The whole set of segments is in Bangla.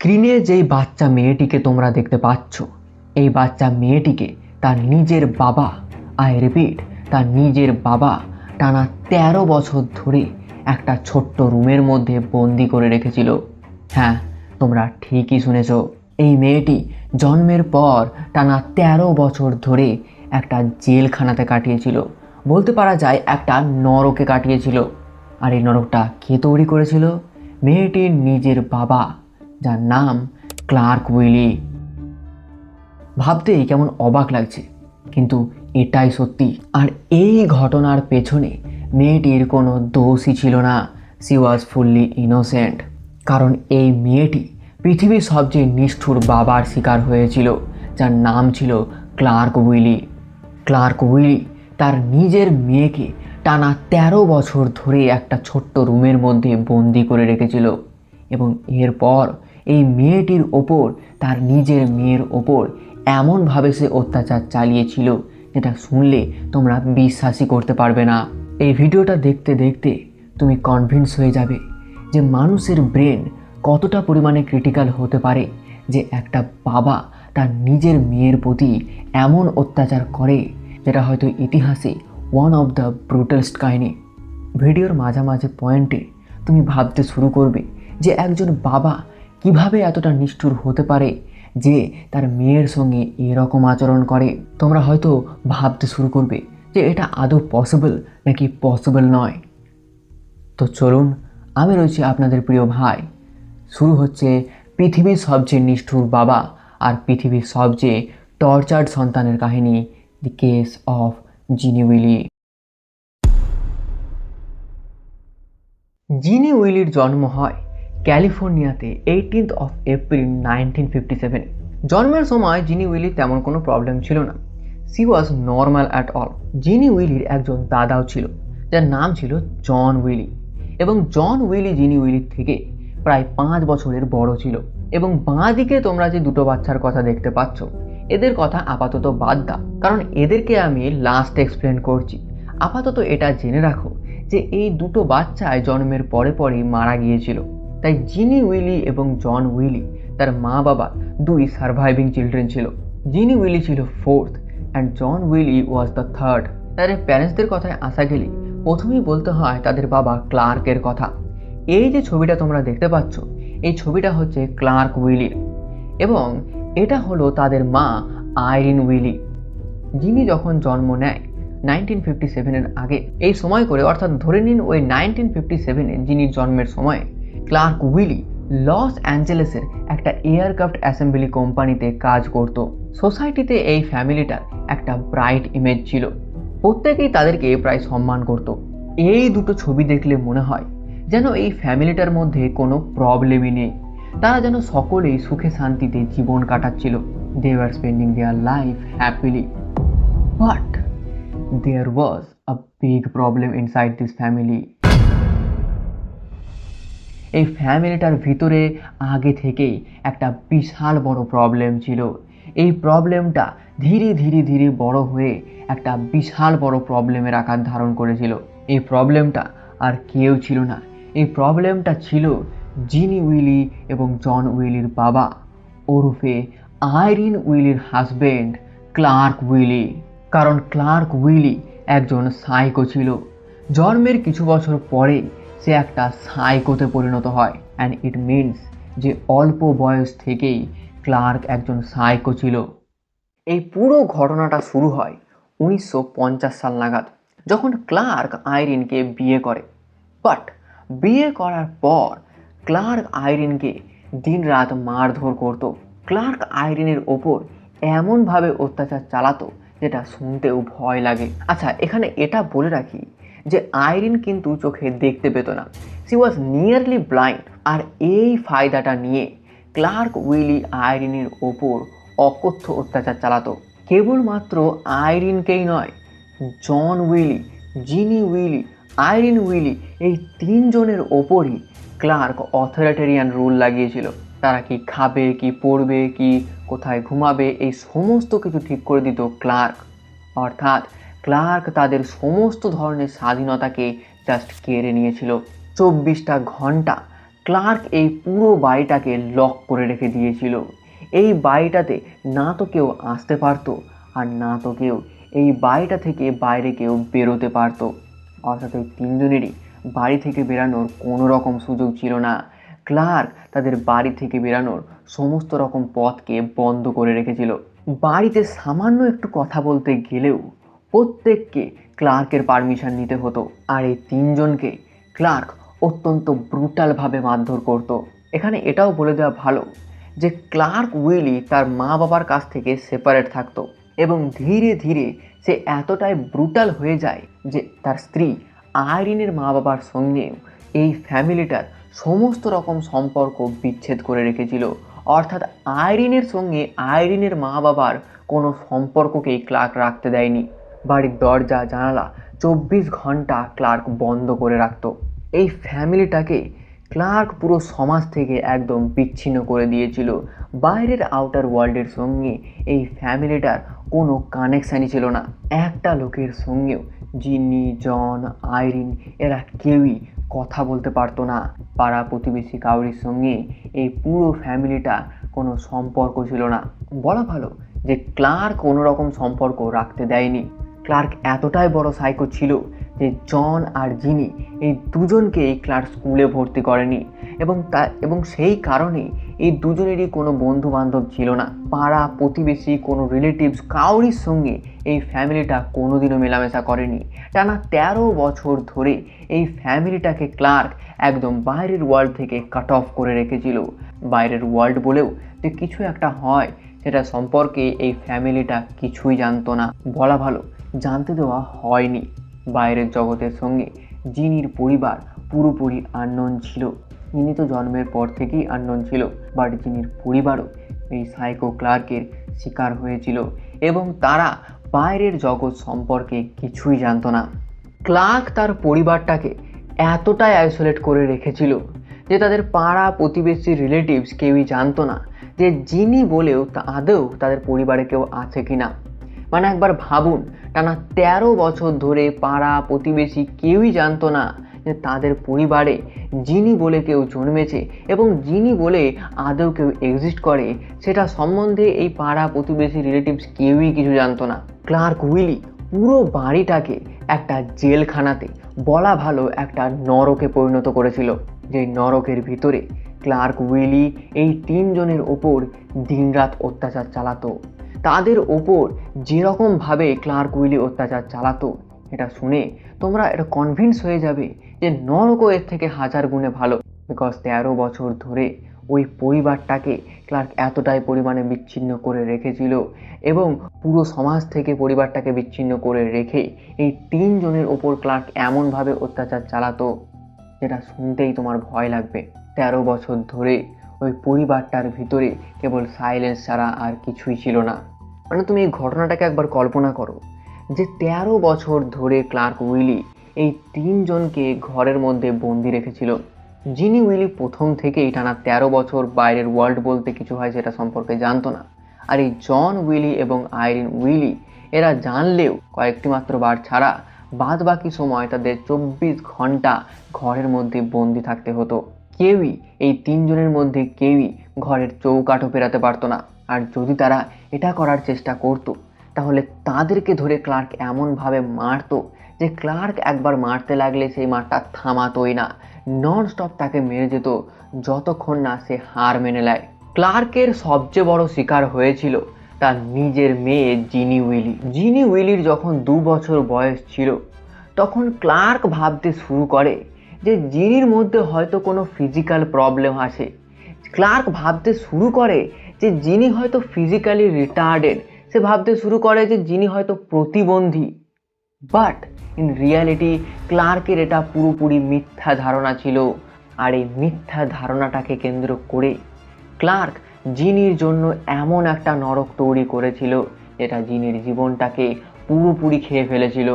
স্ক্রিনে যেই বাচ্চা মেয়েটিকে তোমরা দেখতে পাচ্ছ, এই বাচ্চা মেয়েটিকে তার নিজের বাবা, আই রিপিট, তার নিজের বাবা টানা ১৩ বছর ধরে একটা ছোট্ট রুমের মধ্যে বন্দি করে রেখেছিল। হ্যাঁ, তোমরা ঠিকই শুনেছ। এই মেয়েটি জন্মের পর টানা ১৩ বছর ধরে একটা জেলখানাতে কাটিয়েছিল, বলতে পারা যায় একটা নরকে কাটিয়েছিল। আর এই নরকটা কে তৈরি করেছিল? মেয়েটির নিজের বাবা, যার নাম ক্লার্ক উইলি। ভাবতেই কেমন অবাক লাগছে, কিন্তু এটাই সত্যি। আর এই ঘটনার পেছনে মেয়েটির কোনো দোষই ছিল না। She was fully innocent. কারণ এই মেয়েটি পৃথিবীর সবচেয়ে নিষ্ঠুর বাবার শিকার হয়েছিল, যার নাম ছিল ক্লার্ক উইলি। ক্লার্ক উইলি তার নিজের মেয়েকে টানা ১৩ বছর ধরে একটা ছোট্ট রুমের মধ্যে বন্দি করে রেখেছিল, এবং এরপর এই মেয়েটির ওপর, তার নিজের মেয়ের ওপর এমনভাবে সে অত্যাচার চালিয়েছিল যেটা শুনলে তোমরা বিশ্বাসই করতে পারবে না। এই ভিডিওটা দেখতে দেখতে তুমি কনভিন্স হয়ে যাবে যে মানুষের ব্রেন কতটা পরিমাণে ক্রিটিক্যাল হতে পারে, যে একটা বাবা তার নিজের মেয়ের প্রতি এমন অত্যাচার করে যেটা হয়তো ইতিহাসে ওয়ান অফ দ্য ব্রুটালস্ট কাহিনী। ভিডিওর মাঝামাঝি পয়েন্টে তুমি ভাবতে শুরু করবে যে একজন বাবা কিভাবে এতটা নিষ্ঠুর হতে পারে যে তার মেয়ের সঙ্গে এরকম আচরণ করে। তোমরা হয়তো ভাবতে শুরু করবে যে এটা আদৌ পসিবল নাকি পসিবল নয়। তো চলুন, আমি রয়েছি আপনাদের প্রিয় ভাই। শুরু হচ্ছে পৃথিবীর সবচেয়ে নিষ্ঠুর বাবা আর পৃথিবীর সবচেয়ে টর্চার্ড সন্তানের কাহিনী, the case of Genie Wiley. Genie উইলির জন্ম হয় ক্যালিফোর্নিয়াতে 18th of April 1957। জন্মের সময় জিনি উইলির তেমন কোনো প্রবলেম ছিল না। She was normal at all. Genie উইলির একজন দাদাও ছিল, যার নাম ছিল জন উইলি, এবং জন উইলি জিনি উইলির থেকে প্রায় 5 বছরের বড় ছিল। এবং বাঁ দিকে তোমরা যে দুটো বাচ্চার কথা দেখতে পাচ্ছ, এদের কথা আপাতত বাদ দাও, কারণ এদেরকে আমি লাস্ট এক্সপ্লেন করছি। আপাতত এটা জেনে রাখো যে এই দুটো বাচ্চায় জন্মের পরে পরেই মারা গিয়েছিল। তাই জিনি উইলি এবং জন উইলি তার মা বাবা দুই সার্ভাইভিং চিলড্রেন ছিল। জিনি উইলি ছিল 4th and John Wiley was the 3rd। তাদের প্যারেন্টসদের কথায় আসা গেলে প্রথমেই বলতে হয় তাদের বাবা ক্লার্কের কথা। এই যে ছবিটা তোমরা দেখতে পাচ্ছ, এই ছবিটা হচ্ছে ক্লার্ক উইলির, এবং এটা হলো তাদের মা আইরিন উইলি। যিনি যখন জন্ম নেয় 1957-এর আগে, এই সময় করে, অর্থাৎ ধরে নিন ওই 1957-এ যিনির জন্মের সময় ক্লার্ক উইলি লস অ্যাঞ্জেলেসের একটা এয়ারক্রাফট অ্যাসেম্বলি কোম্পানিতে কাজ করত। সোসাইটিতে এই ফ্যামিলিটার একটা ব্রাইট ইমেজ ছিল, প্রত্যেকেই তাদেরকে প্রায় সম্মান করত। এই দুটো ছবি দেখলে মনে হয় যেন এই ফ্যামিলিটার মধ্যে কোনো প্রবলেমই নেই, তারা যেন সকলেই সুখে শান্তিতে জীবন কাটাচ্ছিল। They were spending their life happily. But there was a big problem inside this family. এই ফ্যামিলিটার ভিতরে আগে থেকেই একটা বিশাল বড় প্রবলেম ছিল। এই প্রবলেমটা ধীরে ধীরে ধীরে বড় হয়ে একটা বিশাল বড় প্রবলেমের আকার ধারণ করেছিল। এই প্রবলেমটা আর কেউ ছিল না, এই প্রবলেমটা ছিল জিনি উইলি এবং জন উইলির বাবা, ওরফে আইরিন উইলির হাজবেন্ড ক্লার্ক উইলি। কারণ ক্লার্ক উইলি একজন সাইকো ছিল। জন্মের কিছু বছর পরে সে একটা সাইকোতে পরিণত হয়, অ্যান্ড ইট মিনস যে অল্প বয়স থেকেই ক্লার্ক একজন সাইকো ছিল। এই পুরো ঘটনাটা শুরু হয় 1950 সাল নাগাদ, যখন ক্লার্ক আইরিনকে বিয়ে করে। বাট বিয়ে করার পর ক্লার্ক আইরিনকে দিনরাত মারধর করত। ক্লার্ক আইরিনের ওপর এমনভাবে অত্যাচার চালাতো যেটা শুনতেও ভয় লাগে। আচ্ছা, এখানে এটা বলে রাখি যে আইরিন কিন্তু চোখে দেখতে পেত না, সি ওয়াজ নিয়ারলি ব্লাইন্ড। আর এই ফায়দাটা নিয়ে ক্লার্ক উইলি আইরিনের ওপর অকথ্য অত্যাচার চালাতো। কেবলমাত্র আইরিনকেই নয়, জন উইলি, জিনি উইলি, আইরিন উইলি, এই তিনজনের ওপরই ক্লার্ক অথরিটেরিয়ান রুল লাগিয়েছিল। তারা কি খাবে, কি পড়বে, কি কোথায় ঘুমাবে, এই সমস্ত কিছু ঠিক করে দিত ক্লার্ক। অর্থাৎ ক্লার্ক তাদের সমস্ত ধরনের স্বাধীনতাকে জাস্ট কেড়ে নিয়েছিল। 24টা ঘন্টা ক্লার্ক এই পুরো বাড়িটাকে লক করে রেখে দিয়েছিল। এই বাড়িটাতে না তো কেউ আসতে পারতো আর না তো কেউ এই বাড়িটা থেকে বাইরে কেউ বেরোতে পারতো। অর্থাৎ এই তিনজনেরই বাড়ি থেকে বেরানোর কোনো রকম সুযোগ ছিল না। ক্লার্ক তাদের বাড়ি থেকে বেরানোর সমস্ত রকম পথকে বন্ধ করে রেখেছিল। বাড়িতে সামান্য একটু কথা বলতে গেলেও প্রত্যেককে ক্লার্কের পারমিশন নিতে হতো। আর এই তিনজনকে ক্লার্ক অত্যন্ত ব্রুটালভাবে মারধর করত। এখানে এটাও বলে দেওয়া ভালো যে ক্লার্ক উইলি তার মা বাবার কাছ থেকে সেপারেট থাকতো এবং ধীরে ধীরে সে এতটাই ব্রুটাল হয়ে যায় যে তার স্ত্রী আইরিনের মা বাবার সঙ্গেও এই ফ্যামিলিটার সমস্ত রকম সম্পর্ক বিচ্ছেদ করে রেখেছিল। অর্থাৎ আইরিনের সঙ্গে আইরিনের মা বাবার কোনো সম্পর্ককেই ক্লার্ক রাখতে দেয়নি। বাড়ির দরজা জানালা 24 ঘন্টা ক্লার্ক বন্ধ করে রাখত। এই ফ্যামিলিটাকে ক্লার্ক পুরো সমাজ থেকে একদম বিচ্ছিন্ন করে দিয়েছিল। বাইরের আউটার ওয়ার্ল্ডের সঙ্গে এই ফ্যামিলিটার কোনো কানেকশানই ছিল না। একটা লোকের সঙ্গেও জিনি, জন, আইরিন এরা কেউই কথা বলতে পারতো না। পাড়া প্রতিবেশী কাউরির সঙ্গে এই পুরো ফ্যামিলিটা কোনো সম্পর্ক ছিল না। বলা ভালো যে ক্লার্ক কোনো রকম সম্পর্ক রাখতে দেয়নি। ক্লার্ক এতটাই বড় সাইকো ছিল যে জন আর জিনি এই দুজনকেই ক্লার্ক স্কুলে ভর্তি করেনি এবং সেই কারণে এই দুজনেরই কোনো বন্ধু বান্ধব ছিল না। পাড়া প্রতিবেশী কোনো রিলেটিভস কাউরির সঙ্গে এই ফ্যামিলিটা কোনোদিনও মেলামেশা করেনি। টানা 13 বছর ধরে এই ফ্যামিলিটাকে ক্লার্ক একদম বাইরের ওয়ার্ল্ড থেকে কাট অফ করে রেখেছিল। বাইরের ওয়ার্ল্ড বলেও যে কিছু একটা হয় সেটা সম্পর্কে এই ফ্যামিলিটা কিছুই জানতো না। বলা ভালো জানতে দেওয়া হয়নি। বাইরের জগতের সঙ্গে জিনির পরিবার পুরোপুরি আননোন ছিল। ইনি তো জন্মের পর থেকেই আননোন ছিল, বাট জিনির পরিবারও এই সাইকো ক্লার্কের শিকার হয়েছিল এবং তারা বাইরের জগৎ সম্পর্কে কিছুই জানতো না। ক্লার্ক তার পরিবারটাকে এতটাই আইসোলেট করে রেখেছিল যে তাদের পাড়া প্রতিবেশী রিলেটিভস কেউই জানতো না যে জিনি বলেও আদৌ তাদের পরিবারে কেউ আছে কি না। মানে একবার ভাবুন, টানা 13 বছর ধরে পাড়া প্রতিবেশী কেউই জানতো না যে তাদের পরিবারে জিনি বলে কেউ জন্মেছে এবং জিনি বলে আদৌ কেউ এক্সিস্ট করে সেটা সম্বন্ধে এই পাড়া প্রতিবেশী রিলেটিভস কেউই কিছু জানতো না। ক্লার্ক উইলি পুরো বাড়িটাকে একটা জেলখানাতে, বলা ভালো একটা নরকে পরিণত করেছিল। যে নরকের ভিতরে ক্লার্ক উইলি এই তিনজনের ওপর দিনরাত অত্যাচার চালাতো। তাদের ওপর যেরকমভাবে ক্লার্ক উইলি অত্যাচার চালাতো এটা শুনে তোমরা এটা কনভিন্স হয়ে যাবে যে নরকও এর থেকে 1000 গুণে ভালো। বিকজ 13 বছর ধরে ওই পরিবারটাকে ক্লার্ক এতটাই পরিমাণে বিচ্ছিন্ন করে রেখেছিল এবং পুরো সমাজ থেকে পরিবারটাকে বিচ্ছিন্ন করে রেখে এই তিনজনের ওপর ক্লার্ক এমনভাবে অত্যাচার চালাতো যেটা শুনতেই তোমার ভয় লাগবে। 13 বছর ধরে ওই পরিবারটার ভিতরে কেবল সাইলেন্স ছাড়া আর কিছুই ছিল না। মানে তুমি এই ঘটনাটাকে একবার কল্পনা করো যে 13 বছর ধরে ক্লার্ক উইলি এই তিনজনকে ঘরের মধ্যে বন্দি রেখেছিল। জিনি উইলি প্রথম থেকেই টানা 13 বছর বাইরের ওয়ার্ল্ড বলতে কিছু হয় সেটা সম্পর্কে জানতো না। আর এই জন উইলি এবং আইরিন উইলি এরা জানলেও কয়েকটি মাত্র বার ছাড়া বাদ বাকি সময় তাদের 24 ঘন্টা ঘরের মধ্যে বন্দি থাকতে হতো। কেউই এই তিনজনের মধ্যে কেউই ঘরের চৌকাঠও পেরাতে পারতো না। আর যদি তারা এটা করার চেষ্টা করতো তাহলে তাদেরকে ধরে ক্লার্ক এমনভাবে মারতো যে ক্লার্ক একবার মারতে লাগলে সেই মারটা থামাতোই না। নন স্টপ তাকে মেরে যেত যতক্ষণ না সে হার মেনে নেয়। ক্লার্কের সবচেয়ে বড় শিকার হয়েছিল তার নিজের মেয়ে জিনি উইলি। জিনি উইলির যখন 2 বছর বয়স ছিল তখন ক্লার্ক ভাবতে শুরু করে যে জিনির মধ্যে হয়তো কোনো ফিজিক্যাল প্রবলেম আছে। ক্লার্ক ভাবতে শুরু করে যে জিনি হয়তো ফিজিক্যালি রিটার্ডেড। সে ভাবতে শুরু করে যে জিনি হয়তো প্রতিবন্ধী। বাট ইন রিয়ালিটি ক্লার্কের এটা পুরোপুরি মিথ্যা ধারণা ছিল। আর এই মিথ্যা ধারণাটাকে কেন্দ্র করে ক্লার্ক জিনির জন্য এমন একটা নরক তৈরি করেছিল যেটা জিনির জীবনটাকে পুরোপুরি খেয়ে ফেলেছিল।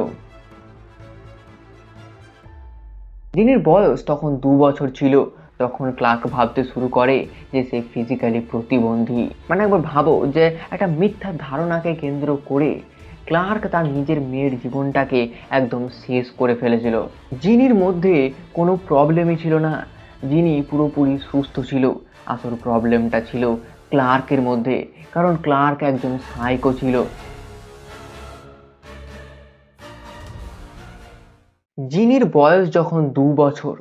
জিনির বয়স তখন 2 বছর ছিল তখন ক্লার্ক ভাবতে শুরু করে যে সে ফিজিক্যালি প্রতিবন্ধী। মানে একবার ভাবো যে একটা মিথ্যা ধারণাকে কেন্দ্র করে ক্লার্ক তার নিজের মেয়ের জীবনটাকে একদম শেষ করে ফেলেছিল। জিনির মধ্যে কোনো প্রবলেমই ছিল না। যিনি পুরোপুরি সুস্থ ছিল। আসল প্রবলেমটা ছিল ক্লার্কের মধ্যে, কারণ ক্লার্ক একজন সাইকো ছিল। জিনির বয়স যখন 2 বছর,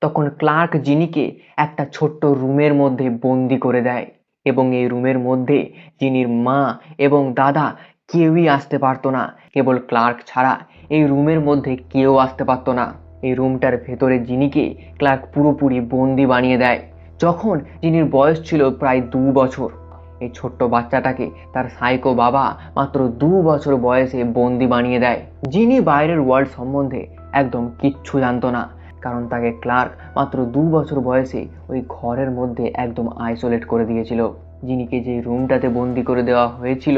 তখন ক্লার্ক জিনিকে একটা ছোট্ট রুমের মধ্যে বন্দি করে দেয়, এবং এই রুমের মধ্যে জিনির মা এবং দাদা কেউই আসতে পারতো না। কেবল ক্লার্ক ছাড়া এই রুমের মধ্যে কেউ আসতে পারতো না। এই রুমটার ভেতরে জিনিকে ক্লার্ক পুরোপুরি বন্দি বানিয়ে দেয় যখন জিনির বয়স ছিল প্রায় 2 বছর। এই ছোট্ট বাচ্চাটাকে তার সাইকো বাবা মাত্র 2 বছর বয়সে বন্দি বানিয়ে দেয়। জিনি বাইরের ওয়ার্ল্ড সম্বন্ধে একদম কিচ্ছু জানতো না, কারণ তাকে ক্লার্ক মাত্র 2 বছর বয়সে ওই ঘরের মধ্যে একদম আইসোলেট করে দিয়েছিল। জিনিকে যে রুমটাতে বন্দি করে দেওয়া হয়েছিল,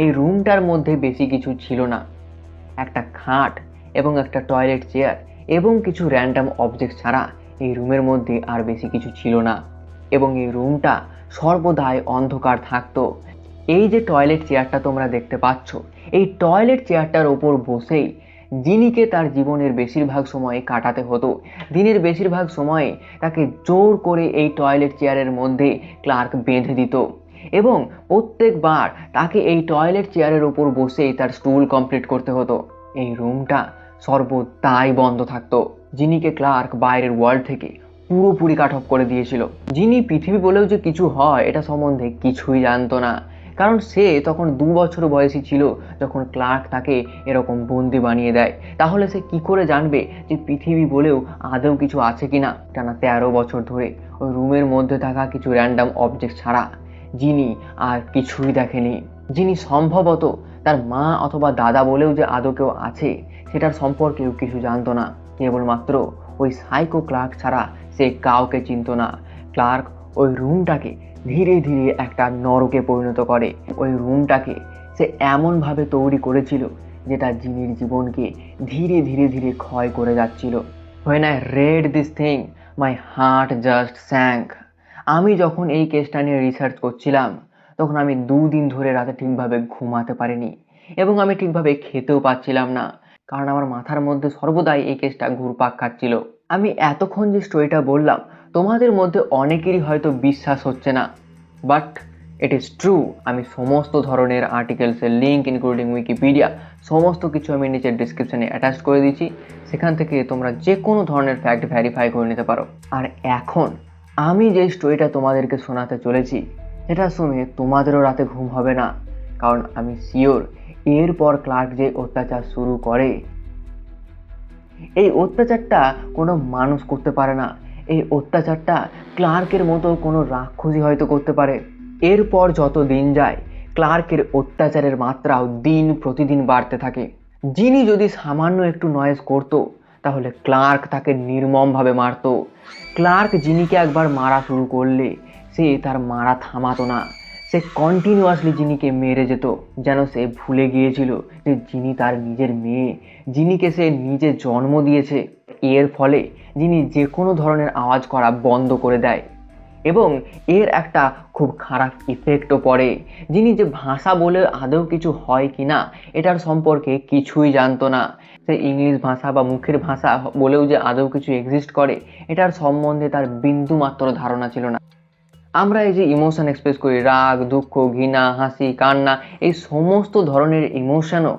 এই রুমটার মধ্যে বেশি কিছু ছিল না। একটা খাট এবং একটা টয়লেট চেয়ার এবং কিছু র্যান্ডম অবজেক্ট ছাড়া এই রুমের মধ্যে আর বেশি কিছু ছিল না, এবং এই রুমটা সর্বদাই অন্ধকার থাকতো। এই যে টয়লেট চেয়ারটা তোমরা দেখতে পাচ্ছ, এই টয়লেট চেয়ারটার ওপর বসেই জিনিকে তার জীবনের বেশিরভাগ সময় কাটাতে হতো। দিনের বেশিরভাগ সময়ে তাকে জোর করে এই টয়লেট চেয়ারের মধ্যে ক্লার্ক বেঁধে দিত, এবং প্রত্যেকবার তাকে এই টয়লেট চেয়ারের ওপর বসেই তার স্টুল কমপ্লিট করতে হতো। এই রুমটা সর্বদাই বন্ধ থাকতো। জিনিকে ক্লার্ক বাইরের ওয়ার্ল্ড থেকে পুরোপুরি কাট অফ করে দিয়েছিল। যিনি পৃথিবী বলেও যে কিছু হয় এটা সম্বন্ধে কিছুই জানতো না, কারণ সে তখন 2 বছর বয়সী ছিল যখন ক্লার্ক তাকে এরকম বন্দি বানিয়ে দেয়। তাহলে সে কি করে জানবে যে পৃথিবী বলেও আদৌ কিছু আছে কিনা? টানা 13 বছর ধরে ওই রুমের মধ্যে থাকা কিছু র্যান্ডম অবজেক্ট ছাড়া যিনি আর কিছুই দেখেনি। যিনি সম্ভবত তার মা অথবা দাদা বলেও যে আদৌ কেউ আছে সেটার সম্পর্কেও কিছু জানতো না। কেবলমাত্র ওই সাইকো ক্লার্ক ছাড়া সে কাউকে চিনত না। ক্লার্ক ওই রুমটাকে ধীরে ধীরে একটা নরকে পরিণত করে। ওই রুমটাকে সে এমনভাবে তৈরি করেছিল যেটা জিনির জীবনকে ধীরে ধীরে ধীরে ক্ষয় করে যাচ্ছিল। When I read this thing, my heart just sank. আমি যখন এই কেসটা নিয়ে রিসার্চ করছিলাম, তখন আমি 2 দিন ধরে রাতে ঠিকভাবে ঘুমাতে পারিনি, এবং আমি ঠিকভাবে খেতেও পাচ্ছিলাম না, কারণ আমার মাথার মধ্যে সর্বদাই এই কেসটা ঘুরপাক খাচ্ছিল। আমি এতক্ষণ যে স্টোরিটা বললাম, তোমাদের মধ্যে অনেকেরই হয়তো বিশ্বাস হচ্ছে না, বাট ইট ইজ ট্রু। আমি সমস্ত ধরনের আর্টিকেলসের লিঙ্ক ইনক্লুডিং উইকিপিডিয়া সমস্ত কিছু আমি নিচের ডিসক্রিপশনে অ্যাটাচ করে দিচ্ছি। সেখান থেকে তোমরা যে কোনো ধরনের ফ্যাক্ট ভেরিফাই করে নিতে পারো। আর এখন আমি যে স্টোরিটা তোমাদেরকে শোনাতে চলেছি, সেটা শুনে তোমাদেরও রাতে ঘুম হবে না, কারণ আমি শিওর এরপর ক্লার্ক যে অত্যাচার শুরু করে, এই অত্যাচারটা কোনো মানুষ করতে পারে না। এই অত্যাচারটা ক্লার্কের মতো কোনো রাক্ষসী হয়তো করতে পারে। এরপর যত দিন যায়, ক্লার্কের অত্যাচারের মাত্রাও দিন প্রতিদিন বাড়তে থাকে। যিনি যদি সামান্য একটু নয়েজ করতো, তাহলে ক্লার্ক তাকে নির্মমভাবে মারতো। ক্লার্ক জিনিকে একবার মারা শুরু করলে সে তার মারা থামাতো না। সে কন্টিনিউয়াসলি জিনিকে মেরে যেত, যেন সে ভুলে গিয়েছিল যে জিনি তার নিজের মেয়ে, জিনিকে সে নিজে জন্ম দিয়েছে। এর ফলে যিনি যে কোনো ধরনের আওয়াজ করা বন্ধ করে দেয়, এবং এর একটা খুব খারাপ ইফেক্টও পড়ে। যিনি যে ভাষা বলে আদৌ কিছু হয় কি না এটার সম্পর্কে কিছুই জানতো না। সে ইংলিশ ভাষা বা মুখের ভাষা বলেও যে আদৌ কিছু এক্সিস্ট করে এটার সম্বন্ধে তার বিন্দু মাত্র ধারণা ছিল না। আমরা এই যে ইমোশন এক্সপ্রেস করি, রাগ, দুঃখ, ঘৃণা, হাসি, কান্না, এই সমস্ত ধরনের ইমোশনও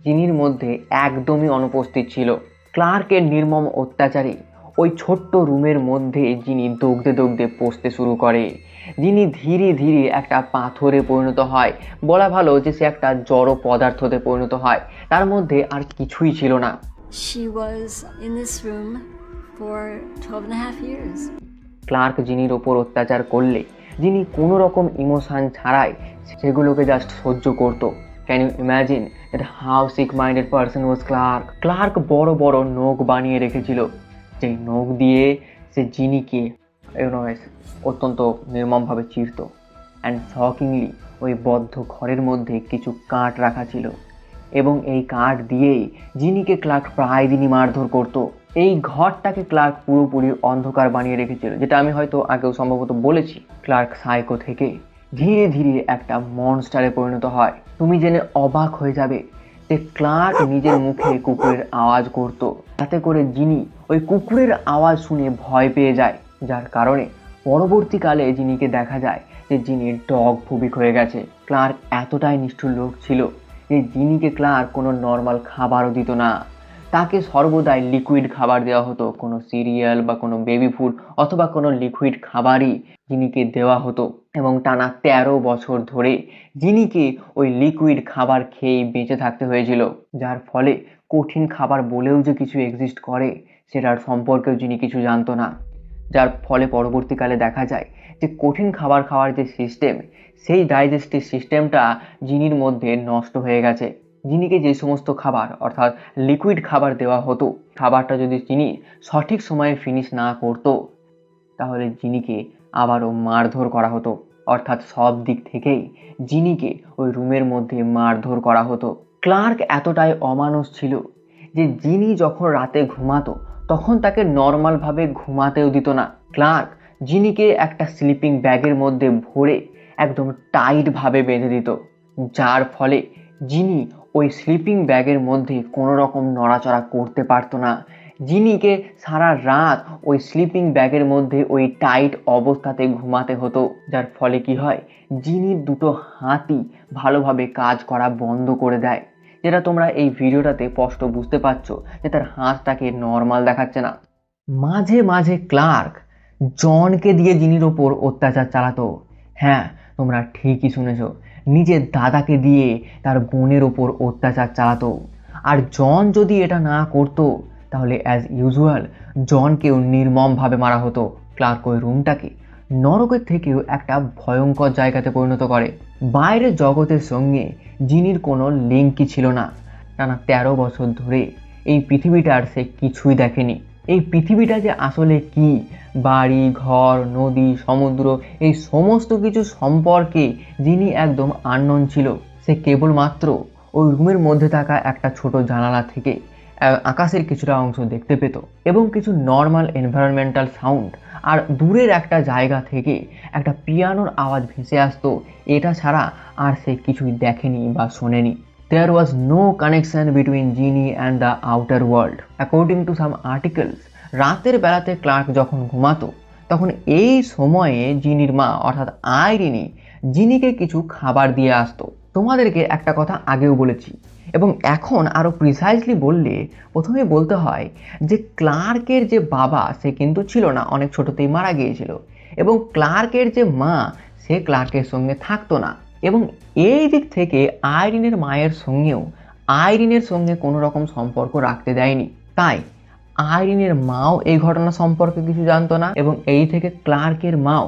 জিনির মধ্যে একদমই অনুপস্থিত ছিল। ক্লার্কের নির্মম অত্যাচারে ওই ছোট্ট রুমের মধ্যে যিনি দগদে দগদে পচতে শুরু করে। যিনি ধীরে ধীরে একটা পাথরে পরিণত হয়, বলা ভালো যে সে একটা জড় পদার্থতে পরিণত হয়। তার মধ্যে আর কিছুই ছিল না। She was in this room for 12.5 years. Clerk জিনির ওপর অত্যাচার করলে যিনি কোনো রকম ইমোশন ছাড়াই সেগুলোকে জাস্ট সহ্য করতো। Can you imagine that how sick minded person was Clark? Clark বড় বড় নখ বানিয়ে রেখেছিল, যেই নখ দিয়ে সে জিনিকে অত্যন্ত নির্মমভাবে চিরত। অ্যান্ড শকিংলি ওই বদ্ধ ঘরের মধ্যে কিছু কাঠ রাখা ছিল, এবং এই কাঠ দিয়েই জিনিকে ক্লার্ক প্রায় দিনই মারধর করতো। এই ঘরটাকে ক্লার্ক পুরোপুরি অন্ধকার বানিয়ে রেখেছিল, যেটা আমি হয়তো আগেও সম্ভবত বলেছি। ক্লার্ক সাইকো থেকে ধীরে ধীরে একটা মনস্টারে পরিণত হয়। তুমি জেনে অবাক হয়ে যাবে যে ক্লার্ক নিজের মুখে কুকুরের আওয়াজ করত, যাতে করে জিনি ওই কুকুরের আওয়াজ শুনে ভয় পেয়ে যায়। যার কারণে পরবর্তীকালে জিনিকে দেখা যায় যে জিনি ডগ ফোবিক হয়ে গেছে। ক্লার্ক এতটাই নিষ্ঠুর লোক ছিল যে জিনিকে ক্লার্ক কোনো নর্মাল খাবারও দিত না, তাকে সর্বদাই লিকুইড খাবার দেওয়া হতো। কোনো সিরিয়াল বা কোনো বেবি ফুড অথবা কোনো লিকুইড খাবারই জিনিকে দেওয়া হতো এবং টানা 13 বছর ধরে জিনিকে ওই লিকুইড খাবার খেয়েই বেঁচে থাকতে হয়েছিল, যার ফলে কঠিন খাবার বলেও যে কিছু এক্সিস্ট করে সেটার সম্পর্কেও জিনি কিছু জানতো না। যার ফলে পরবর্তীকালে দেখা যায় যে কঠিন খাবার খাওয়ার যে সিস্টেম, সেই ডাইজেস্টিভ সিস্টেমটা জিনির মধ্যে নষ্ট হয়ে গেছে। জিনিকে যে সমস্ত খাবার অর্থাৎ লিকুইড খাবার দেওয়া হতো, খাবারটা যদি জিনি সঠিক সময়ে ফিনিশ না করতো তাহলে জিনিকে আবারও মারধর করা হতো। অর্থাৎ সব দিক থেকেই জিনিকে ওই রুমের মধ্যে মারধর করা হতো। ক্লার্ক এতটাই অমানুষ ছিল যে জিনি যখন রাতে ঘুমাতো তখন তাকে নর্মালভাবে ঘুমাতেও দিত না। ক্লার্ক জিনিকে একটা স্লিপিং ব্যাগের মধ্যে ভরে একদম টাইটভাবে বেঁধে দিত, যার ফলে জিনি ওই স্লিপিং ব্যাগের মধ্যে কোনো রকম নড়াচড়া করতে পারতো না। জিনিকে সারা রাত ওই স্লিপিং ব্যাগের মধ্যে ওই টাইট অবস্থাতে ঘুমাতে হতো, যার ফলে কি হয়, জিনির দুটো হাতই ভালোভাবে কাজ করা বন্ধ করে দেয়, যেটা তোমরা এই ভিডিওটাতে স্পষ্ট বুঝতে পারছো যে তার হাতটাকে নর্মাল দেখাচ্ছে না। মাঝে মাঝে ক্লার্ক জনকে দিয়ে জিনির ওপর অত্যাচার চালাতো। হ্যাঁ, তোমরা ঠিকই শুনেছো, নিজের দাদাকে দিয়ে তার বোনের ওপর অত্যাচার চালাতো। আর জন যদি এটা না করতো তাহলে অ্যাজ ইউজুয়াল জনকেও নির্মমভাবে মারা হতো। ক্লার্ক ওই রুমটাকে নরকের থেকেও একটা ভয়ঙ্কর জায়গাতে পরিণত করে। বাইরের জগতের সঙ্গে জিনির কোনো লিঙ্কই ছিল না। টানা 13 বছর ধরে এই পৃথিবীটার সে কিছুই দেখেনি। এই পৃথিবীটা যে আসলে কি, বাড়ি ঘর নদী সমুদ্র এই সমস্ত কিছু সম্পর্কে যিনি একদম আননোন ছিল। সে কেবলমাত্র ওই রুমের মধ্যে থাকা একটা ছোট জানালা থেকে আকাশের কিছুটা অংশ দেখতে পেত এবং কিছু নর্মাল এনভায়রনমেন্টাল সাউন্ড আর দূরের একটা জায়গা থেকে একটা পিয়ানোর আওয়াজ ভেসে আসতো। এটা ছাড়া আর সে কিছুই দেখেনি বা শোনেনি। There was no connection between Ginny and the outer world. According to some articles, রাতের বেলাতে ক্লার্ক যখন ঘুমাতো তখন এই সময়ে জিনির মা অর্থাৎ আইরিনি জিনিকে কিছু খাবার দিয়ে আসতো। তোমাদেরকে একটা কথা আগেও বলেছি এবং এখন আরও প্রিসাইজলি বললে প্রথমে বলতে হয় যে ক্লার্কের যে বাবা সে কিন্তু ছিল না, অনেক ছোটতেই মারা গিয়েছিল, এবং ক্লার্কের যে মা সে ক্লার্কের সঙ্গে থাকতো না। এবং এই দিক থেকে আইরিনের মায়ের সঙ্গে কোনো রকম সম্পর্ক রাখতে দেয়নি। তাই আইরিনের মাও এই ঘটনা সম্পর্কে কিছু জানতো না এবং এই থেকে ক্লার্কের মাও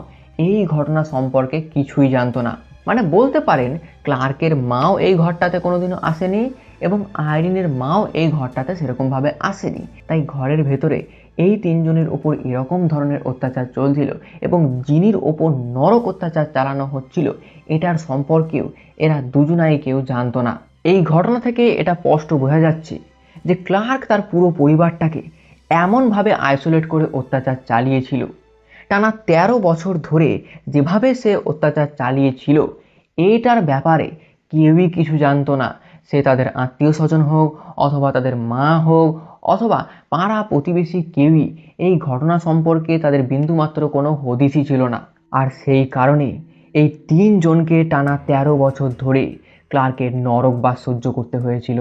এই ঘটনা সম্পর্কে কিছুই জানতো না। মানে বলতে পারেন ক্লার্কের মাও এই ঘরটাতে কোনোদিনও আসেনি এবং আইরিনের মাও এই ঘরটাতে সেরকমভাবে আসেনি। তাই ঘরের ভেতরে এই তিনজনের ওপর এরকম ধরনের অত্যাচার চলছিল এবং জিনির ওপর নরক অত্যাচার চালানো হচ্ছিল, এটার সম্পর্কেও এরা দুজনাই কেউ জানতো না। এই ঘটনা থেকে এটা স্পষ্ট বোঝা যাচ্ছে যে ক্লার্ক তার পুরো পরিবারটাকে এমনভাবে আইসোলেট করে অত্যাচার চালিয়েছিল। টানা 13 বছর ধরে যেভাবে সে অত্যাচার চালিয়েছিল এইটার ব্যাপারে কেউই কিছু জানতো না। সে তাদের আত্মীয় স্বজন হোক অথবা তাদের মা হোক অথবা পাড়া প্রতিবেশী, কেউই এই ঘটনা সম্পর্কে তাদের বিন্দুমাত্র কোনো হদিসই ছিল না। আর সেই কারণে এই 3 জনকে টানা 13 বছর ধরে ক্লার্কের নরকবাস সহ্য করতে হয়েছিল।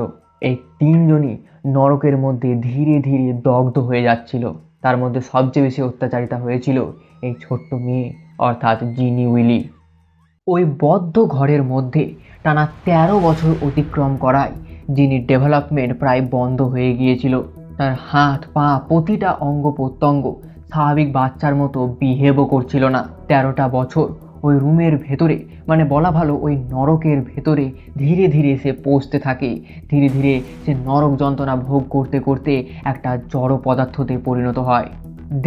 এই 3 জনই নরকের মধ্যে ধীরে ধীরে দগ্ধ হয়ে যাচ্ছিল। তার মধ্যে সবচেয়ে বেশি অত্যাচারিতা হয়েছিল এই ছোট্ট মেয়ে অর্থাৎ জিনি উইলি। ওই বদ্ধ ঘরের মধ্যে টানা 13 বছর অতিক্রম করায় জিনির ডেভেলপমেন্ট প্রায় বন্ধ হয়ে গিয়েছিল। তার হাত পা প্রতিটা অঙ্গ প্রত্যঙ্গ স্বাভাবিক বাচ্চার মতো বিহেভও করছিল না। 13টা বছর ওই রুমের ভেতরে, মানে বলা ভালো ওই নরকের ভেতরে ধীরে ধীরে সে পৌঁছতে থাকে। ধীরে ধীরে সে নরক যন্ত্রণা ভোগ করতে করতে একটা জড় পদার্থতে পরিণত হয়।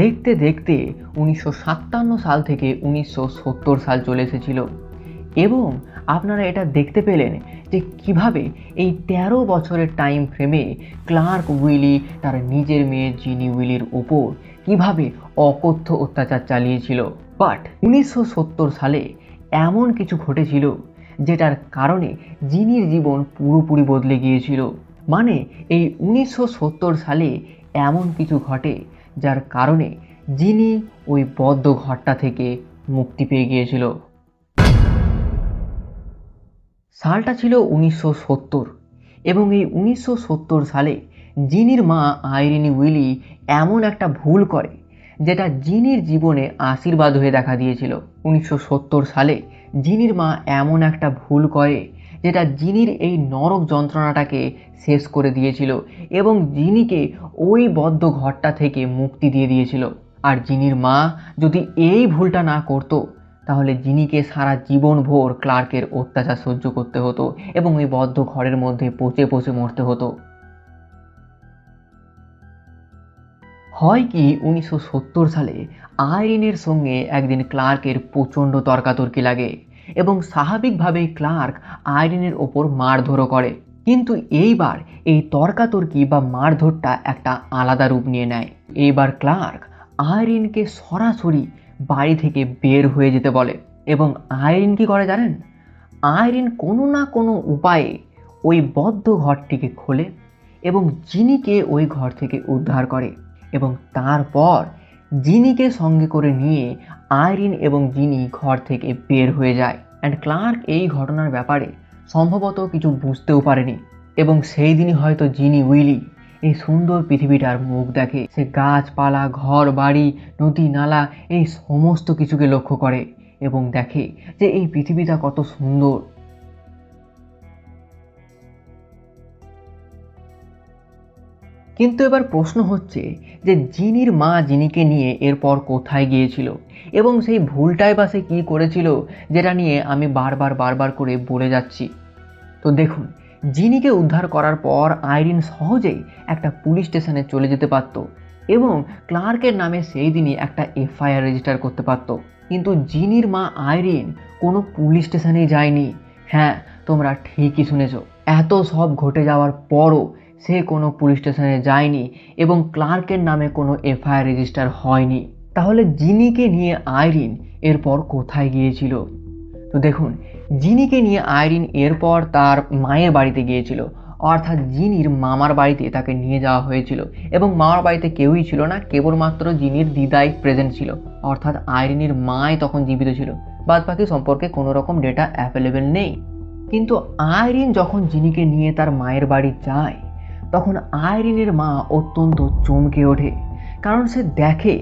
দেখতে দেখতে 1957 সাল থেকে 1970 সাল চলে এসেছিল এবং আপনারা এটা দেখতে পেলেন যে কিভাবে এই 13 বছরের টাইম ফ্রেমে ক্লার্ক উইলি তার নিজের মেয়ে জিনি উইলির উপর কিভাবে অকথ্য অত্যাচার চালিয়েছিল। বাট 1970 সালে এমন কিছু ঘটেছিল যেটার কারণে জিনির জীবন পুরোপুরি বদলে গিয়েছিল। মানে এই 1970 সালে এমন কিছু ঘটে যার কারণে জিনি ওই বদ্ধ ঘরটা থেকে মুক্তি পেয়ে গিয়েছিল। সালটা ছিল 1970 এবং এই 1970 সালে জিনির মা আইরিনি উইলি এমন একটা ভুল করে যেটা জিনির জীবনে আশীর্বাদ হয়ে দেখা দিয়েছিল। 1970 সালে জিনির মা এমন একটা ভুল করে যেটা জিনির এই নরক যন্ত্রণাটাকে শেষ করে দিয়েছিল এবং জিনিকে ওই বদ্ধ ঘরটা থেকে মুক্তি দিয়ে দিয়েছিল। আর জিনির মা যদি এই ভুলটা না করতো তাহলে জিনিকে সারা জীবন ভোর ক্লার্কের অত্যাচার সহ্য করতে হতো এবং ওই বদ্ধ ঘরের মধ্যে পচে পচে মরতে হতো। হয় কি 1970 সালে আইরিনের সঙ্গে একদিন ক্লার্কের প্রচণ্ড তর্কাতর্কি লাগে এবং স্বাভাবিকভাবেই ক্লার্ক আইরিনের ওপর মারধরও করে। কিন্তু এইবার এই তর্কাতর্কি বা মারধরটা একটা আলাদা রূপ নিয়ে নেয়। এইবার ক্লার্ক আইরিনকে সরাসরি বাড়ি থেকে বের হয়ে যেতে বলে এবং আইরিন কি করে জানেন? আইরিন কোনো না কোনো উপায়ে ওই বদ্ধ ঘরটিকে খোলে এবং জিনিকে ওই ঘর থেকে উদ্ধার করে এবং তারপর জিনিকে সঙ্গে করে নিয়ে আইরিন এবং জিনি ঘর থেকে বের হয়ে যায়। অ্যান্ড ক্লার্ক এই ঘটনার ব্যাপারে সম্ভবত কিছু বুঝতেও পারেনি এবং সেই দিনই হয়তো জিনি উইলি এই সুন্দর পৃথিবীটার মুখ দেখে। সে গাছপালা, ঘর বাড়ি, নদী নালা এই সমস্ত কিছুকে লক্ষ্য করে এবং দেখে যে এই পৃথিবীটা কত সুন্দর। কিন্তু এবার প্রশ্ন হচ্ছে যে জিনির মা জিনিকে নিয়ে এরপর কোথায় গিয়েছিল এবং সেই ভুলটাই বা সে কী করেছিল যেটা নিয়ে আমি বারবার করে বলে যাচ্ছি। তো দেখুন, জিনিকে উদ্ধার করার পর আইরিন সহজেই একটা পুলিশ স্টেশনে চলে যেতে পারত এবং ক্লার্কের নামে সেই দিনই একটা এফআইআর রেজিস্টার করতে পারত। কিন্তু জিনির মা আইরিন কোনো পুলিশ স্টেশনেই যায়নি। হ্যাঁ, তোমরা ঠিকই শুনেছ, এত সব ঘটে যাওয়ার পরও সে কোনো পুলিশ স্টেশনে যায়নি এবং ক্লার্কের নামে কোনো এফআইআর রেজিস্টার হয়নি। তাহলে জিনিকে নিয়ে আইরিন এরপর কোথায় গিয়েছিল? তো দেখুন, জিনিকে নিয়ে আইরিন এরপর তার মায়ের বাড়িতে গিয়েছিল, অর্থাৎ জিনির মামার বাড়িতে তাকে নিয়ে যাওয়া হয়েছিল এবং মামার বাড়িতে কেউই ছিল না, কেবলমাত্র জিনির দিদাই প্রেজেন্ট ছিল, অর্থাৎ আইরিনের মাই তখন জীবিত ছিল। বাদবাকি সম্পর্কে কোনো রকম ডেটা অ্যাভেলেবেল নেই। কিন্তু আইরিন যখন জিনিকে নিয়ে তার মায়ের বাড়ি যায় তখন আইরিনের মা অত্যন্ত চমকে ওঠে, কারণ সে দেখে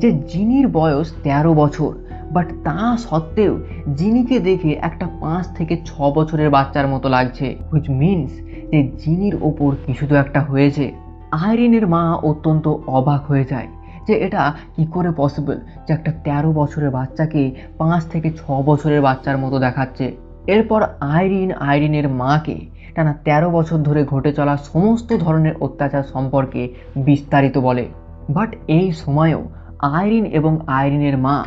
যে জিনির বয়স 13 বছর, বাট তা সত্ত্বেও জিনিকে দেখে একটা 5 থেকে 6 বছরের বাচ্চার মতো লাগছে, হুইচ মিনস যে জিনির ওপর কিছু তো একটা হয়েছে। আইরিনের মা অত্যন্ত অবাক হয়ে যায় যে এটা কি করে পসিবল যে একটা 13 বছরের বাচ্চাকে 5 থেকে 6 বছরের বাচ্চার মতো দেখাচ্ছে। এরপর আইরিনের মাকে টানা 13 বছর ধরে ঘটে চলা সমস্ত ধরনের অত্যাচার সম্পর্কে বিস্তারিত বলে। বাট এই সময়েও আইরিন এবং আইরিনের মা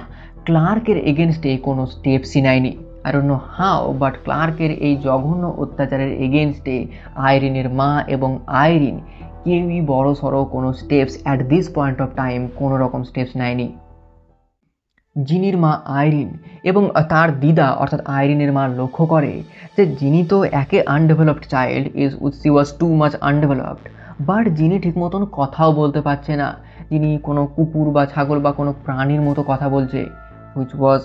ক্লার্কের এগেনস্টে কোনো স্টেপসই নেয়নি। I don't know how, but ক্লার্কের এই জঘন্য অত্যাচারের এগেনস্টে আইরিনের মা এবং আইরিন কেউই বড় সড়ো কোনো steps at this point of time কোনো রকম স্টেপস নেয়নি। জিনির মা আইরিন এবং তার দিদা অর্থাৎ আইরিনের মা লক্ষ্য করে যে জিনি তো একে undeveloped child, she was too much undeveloped, but Genie ঠিক মতন কথাও বলতে পারছে না। যিনি কোনো কুকুর বা ছাগল বা কোনো প্রাণীর মতো কথা বলছে, which was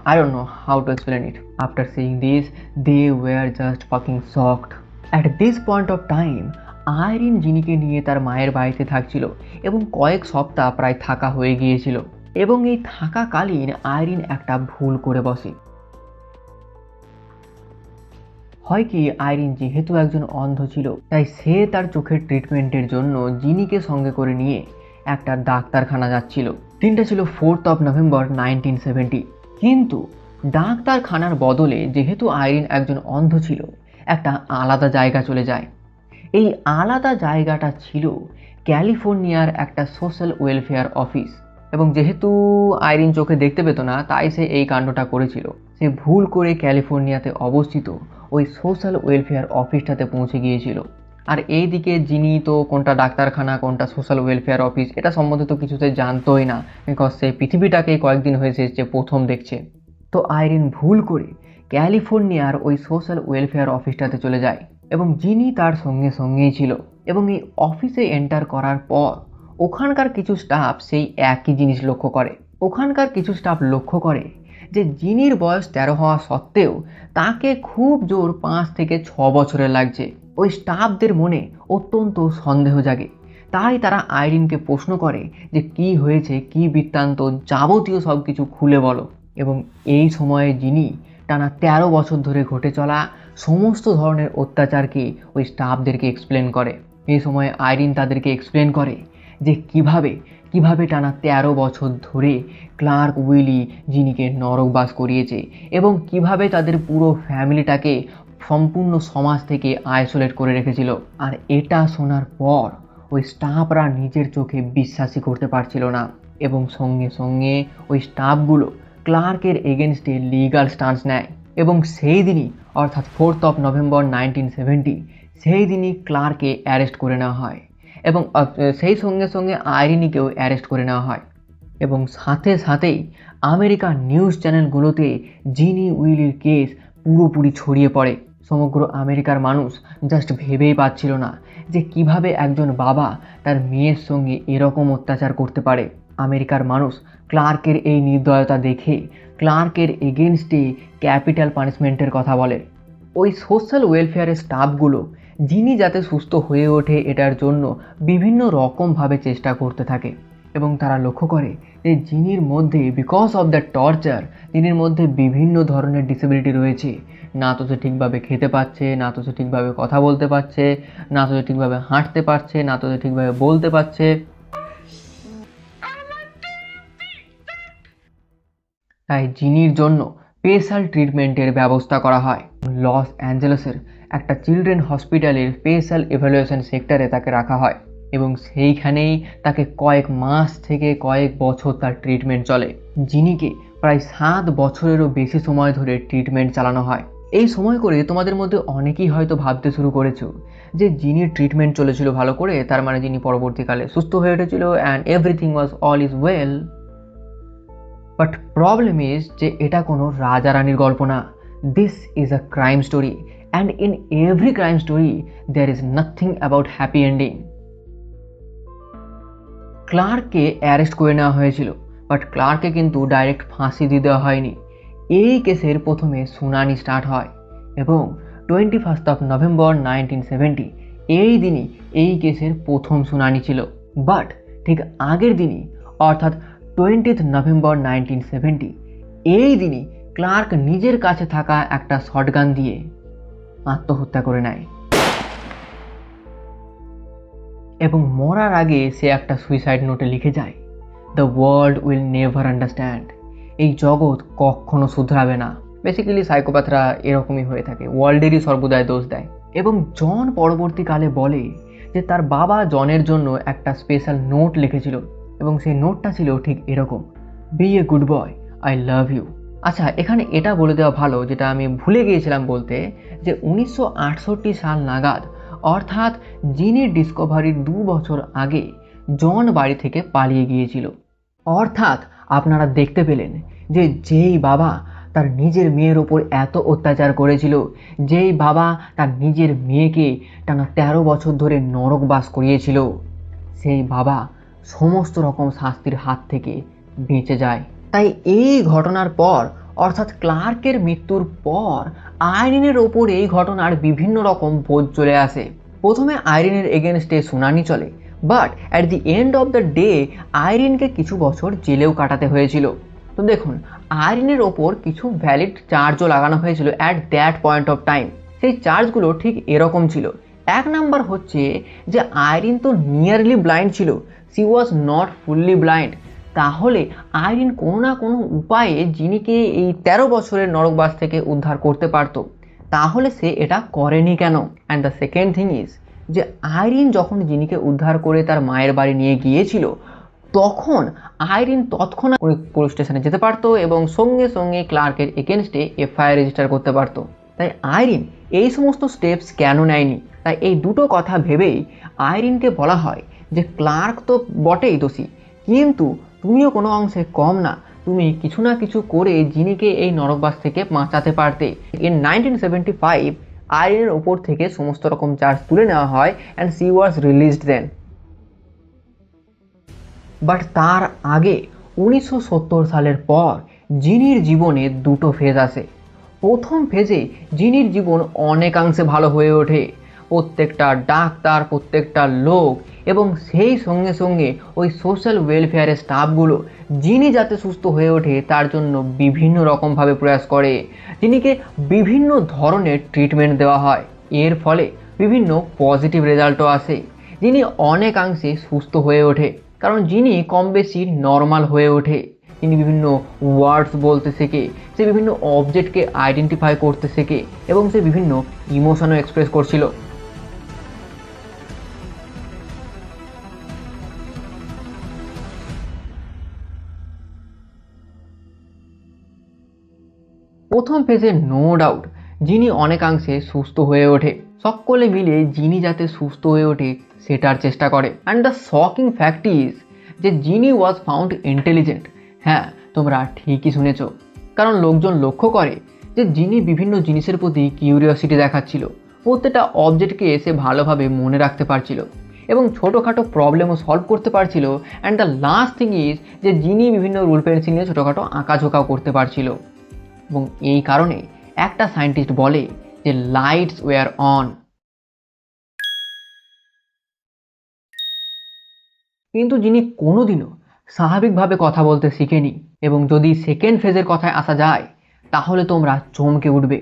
I don't know how to explain it. After seeing this, they were just fucking shocked. At this point of time, Irin জিনিকে নিয়ে তার মায়ের বাড়িতে থাকছিল এবং কয়েক সপ্তাহ প্রায় থাকা হয়ে গিয়েছিল এবং এই থাকাকালীন আইরিন একটা ভুল করে বসে। হয় কি, আইরিন যেহেতু একজন অন্ধ ছিল তাই সে তার চোখের ট্রিটমেন্টের জন্য জিনিকে সঙ্গে করে নিয়ে একটা ডাক্তারখানা যাচ্ছিল। দিনটা ছিল 4th of November 1970। কিন্তু ডাক্তারখানার বদলে যেহেতু আইরিন একজন অন্ধ ছিল, একটা আলাদা জায়গা চলে যায়। এই আলাদা জায়গাটা ছিল ক্যালিফোর্নিয়ার একটা সোশ্যাল ওয়েলফেয়ার অফিস এবং যেহেতু আইরিন চোখে দেখতে পেত না তাই সে এই কাণ্ডটা করেছিল। সে ভুল করে ক্যালিফোর্নিয়াতে অবস্থিত ওই সোশ্যাল ওয়েলফেয়ার অফিসটাতে পৌঁছে গিয়েছিল। আর এই দিকে যিনি তো কোনটা ডাক্তারখানা কোনটা সোশ্যাল ওয়েলফেয়ার অফিস এটা সম্বন্ধে তো কিছুতে জানতোই না, বিকজ সে পৃথিবীটাকে কয়েকদিন হয়েছে যে প্রথম দেখছে। তো আইরিন ভুল করে ক্যালিফোর্নিয়ার ওই সোশ্যাল ওয়েলফেয়ার অফিসটাতে চলে যায় এবং যিনি তার সঙ্গেই ছিল এবং এই অফিসে এন্টার করার পর ওখানকার কিছু স্টাফ সেই একই জিনিস লক্ষ্য করে। ওখানকার কিছু স্টাফ লক্ষ্য করে যে জিনির বয়স 13 হওয়া সত্ত্বেও তাকে খুব জোর 5 থেকে 6 বছরের লাগছে। ওই স্টাফদের মনে অত্যন্ত সন্দেহ জাগে। তাই তারা আইরিনকে প্রশ্ন করে যে কি হয়েছে, কি বৃত্তান্ত, যাবতীয় সব কিছু খুলে বলো। এবং এই সময়ে জিনি টানা 13 বছর ধরে ঘটে চলা সমস্ত ধরনের অত্যাচারকে ওই স্টাফদেরকে এক্সপ্লেন করে। এই সময় আইরিন তাদেরকে এক্সপ্লেন করে যে কিভাবে টানা 13 বছর ধরে ক্লার্ক উইলি জিনিকে নরকবাস করিয়েছে এবং কিভাবে তাদের পুরো ফ্যামিলিটাকে সম্পূর্ণ সমাজ থেকে আইসোলেট করে রেখেছিল। আর এটা শোনার পর ওই স্টাফরা নিজের চোখে বিশ্বাসই করতে পারছিল না এবং সঙ্গে সঙ্গে ওই স্টাফগুলো ক্লার্কের এগেনস্টে লিগাল স্টান্স নেয়। এবং সেই দিনই অর্থাৎ 4th নভেম্বর 1970 সেই দিনই ক্লার্ককে অ্যারেস্ট করে নেওয়া হয় এবং সেই সঙ্গে সঙ্গে আইরিনিকেও অ্যারেস্ট করে নেওয়া হয়। এবং সাথে সাথেই আমেরিকার নিউজ চ্যানেলগুলোতে জিনি উইলির কেস পুরোপুরি ছড়িয়ে পড়ে। সমগ্র আমেরিকার মানুষ জাস্ট ভেবেই পাচ্ছিল না যে কিভাবে একজন বাবা তার মেয়ের সঙ্গে এরকম অত্যাচার করতে পারে। আমেরিকার মানুষ ক্লার্কের এই নির্দয়তা দেখে ক্লার্কের এগেনস্টে ক্যাপিটাল পানিশমেন্টের কথা বলে। ওই সোশ্যাল ওয়েলফেয়ারের স্টাফগুলো যিনি যাতে সুস্থ হয়ে ওঠে এটার জন্য বিভিন্ন রকমভাবে চেষ্টা করতে থাকে এবং তারা লক্ষ্য করে যে জিনির মধ্যে বিকজ অফ দ্য টর্চার জিনির মধ্যে বিভিন্ন ধরনের ডিসেবিলিটি রয়েছে। না তো সে ঠিকভাবে খেতে পাচ্ছে, না তো সে ঠিকভাবে কথা বলতে পারছে, না তো সে ঠিকভাবে হাঁটতে পারছে, না তো সে ঠিকভাবে বলতে পারছে। তাই জিনির জন্য স্পেশাল ট্রিটমেন্টের ব্যবস্থা করা হয়। লস অ্যাঞ্জেলেসের একটা চিলড্রেন হসপিটালের স্পেশাল ইভ্যালুয়েশন সেক্টরে তাকে রাখা হয় এবং সেইখানেই তাকে কয়েক মাস থেকে কয়েক বছর তার ট্রিটমেন্ট চলে। জিনিকে প্রায় 7 বছরেরও বেশি সময় ধরে ট্রিটমেন্ট চালানো হয়। এই সময় করে তোমাদের মধ্যে অনেকেই হয়তো ভাবতে শুরু করেছো যে জিনির ট্রিটমেন্ট চলেছিল ভালো করে, তার মানে জিনি পরবর্তীকালে সুস্থ হয়ে উঠেছিল and everything was all is well. But problem is যে এটা কোনো রাজা রানীর গল্প না। This is a crime story and in every crime story there is nothing about happy ending. ক্লার্ককে অ্যারেস্ট করে নেওয়া হয়েছিল, বাট ক্লার্ককে কিন্তু ডাইরেক্ট ফাঁসি দিয়ে দেওয়া হয়নি। এই কেসের প্রথমে শুনানি স্টার্ট হয় এবং 21 নভেম্বর 1970 এই দিনই এই কেসের প্রথম শুনানি ছিল। বাট ঠিক আগের দিনই অর্থাৎ 20 নভেম্বর 1970 এই দিনই ক্লার্ক নিজের কাছে থাকা একটা শটগান দিয়ে আত্মহত্যা করে নেয় এবং মরার আগে সে একটা সুইসাইড নোটে লিখে যায়, the world will never understand. এই জগৎ কখনো শুধরাবে না। বেসিক্যালি সাইকোপ্যাথরা এরকমই হয়ে থাকে, ওয়ার্ল্ডেরই সর্বদাই দোষ দেয়। এবং জন পরবর্তীকালে বলে যে তার বাবা জনের জন্য একটা স্পেশাল নোট লিখেছিল এবং সেই নোটটা ছিল ঠিক এরকম, be a good boy, I love you. আচ্ছা, এখানে এটা বলে দেওয়া ভালো, যেটা আমি ভুলে গিয়েছিলাম বলতে, যে 1968 সাল নাগাদ অর্থাৎ জিনির ডিসকভারির 2 বছর আগে জন বাড়ি থেকে পালিয়ে গিয়েছিল। অর্থাৎ আপনারা দেখতে পেলেন যে যেই বাবা তার নিজের মেয়ের ওপর এত অত্যাচার করেছিল, যেই বাবা তার নিজের মেয়েকে টানা 13 বছর ধরে নরকবাস করিয়েছিল, সেই বাবা সমস্ত রকম শাস্তির হাত থেকে বেঁচে যায়। তাই এই ঘটনার পর অর্থাৎ ক্লার্কের মৃত্যুর পর আইরিনের ওপর এই ঘটনার বিভিন্ন রকম বোঝ চলে আসে। প্রথমে আইরিনের এগেনস্টে শুনানি চলে, but at the end of the day আইরিনকে কিছু বছর জেলেও কাটাতে হয়েছিল। তো দেখুন, আইরিনের ওপর কিছু ভ্যালিড চার্জও লাগানো হয়েছিল at that point of time. সেই চার্জগুলো ঠিক এরকম ছিল। 1 নাম্বার হচ্ছে যে আইরিন তো নিয়ারলি ব্লাইন্ড ছিল, she was not fully blind. তাহলে আইরিন কোনো না কোনো উপায়ে জিনিকে এই 13 বছরের নরকবাস থেকে উদ্ধার করতে পারতো, তাহলে সে এটা করেনি কেন? And the second thing is যে আইরিন যখন জিনিকে উদ্ধার করে তার মায়ের বাড়ি নিয়ে গিয়েছিল, তখন আইরিন তৎক্ষণাৎ পুলিশ স্টেশনে যেতে পারতো এবং সঙ্গে সঙ্গে ক্লার্কের এগেনস্টে এফআইআর রেজিস্টার করতে পারতো। তাই আইরিন এই সমস্ত স্টেপস কেন নেয়নি? তাই এই দুটো কথা ভেবেই আইরিনকে বলা হয় যে ক্লার্ক তো বটেই দোষী, কিন্তু তুমিও কোনো অংশে কম না, তুমি কিছু না কিছু করে জিনিকে এই নরকবাস থেকে বাঁচাতে পারতে। ইন 1975 আইরিনের ওপর থেকে সমস্ত রকম চার্জ তুলে নেওয়া হয় and she was released then. But তার আগে 1970 সালের পর জিনির জীবনে দুটো ফেজ আসে। প্রথম ফেজে জিনির জীবন অনেকাংশে ভালো হয়ে ওঠে। প্রত্যেকটা ডাক্তার, প্রত্যেকটা লোক এবং সেই সঙ্গে সঙ্গে ওই সোশ্যাল ওয়েলফেয়ারের স্টাফগুলো জিনি যাতে সুস্থ হয়ে ওঠে তার জন্য বিভিন্ন রকমভাবে প্রয়াস করে। জিনিকে বিভিন্ন ধরনের ট্রিটমেন্ট দেওয়া হয়, এর ফলে বিভিন্ন পজিটিভ রেজাল্টও আসে। যিনি অনেকাংশে সুস্থ হয়ে ওঠে, কারণ যিনি কম বেশি নর্মাল হয়ে ওঠে। তিনি বিভিন্ন ওয়ার্ডস বলতে শেখে, সে বিভিন্ন অবজেক্টকে আইডেন্টিফাই করতে শেখে এবং সে বিভিন্ন ইমোশনও এক্সপ্রেস করছিল। প্রথম ফেজে নো ডাউট যিনি অনেকাংশে সুস্থ হয়ে ওঠে। সকলে মিলে যিনি যাতে সুস্থ হয়ে ওঠে সেটার চেষ্টা করে। And the shocking fact is যে যিনি ওয়াজ ফাউন্ড ইন্টেলিজেন্ট। হ্যাঁ, তোমরা ঠিকই শুনেছ, কারণ লোকজন লক্ষ্য করে যে যিনি বিভিন্ন জিনিসের প্রতি কিউরিওসিটি দেখাচ্ছিল, প্রত্যেকটা অবজেক্টকে সে ভালোভাবে মনে রাখতে পারছিল এবং ছোটোখাটো প্রবলেমও সলভ করতে পারছিল। And the last thing is যে যিনি বিভিন্ন রুল পেন্সিল নিয়ে ছোটোখাটো আঁকাঝোঁকাও করতে পারছিল। এবং এই কারণে একটা সায়েন্টিস্ট বলে যে লাইটস ওয়্যার অন। কিন্তু যিনি কোনোদিনও স্বাভাবিকভাবে কথা বলতে শিখেনি, এবং যদি সেকেন্ড ফেজের কথায় আসা যায় তাহলে তোমরা চমকে উঠবে,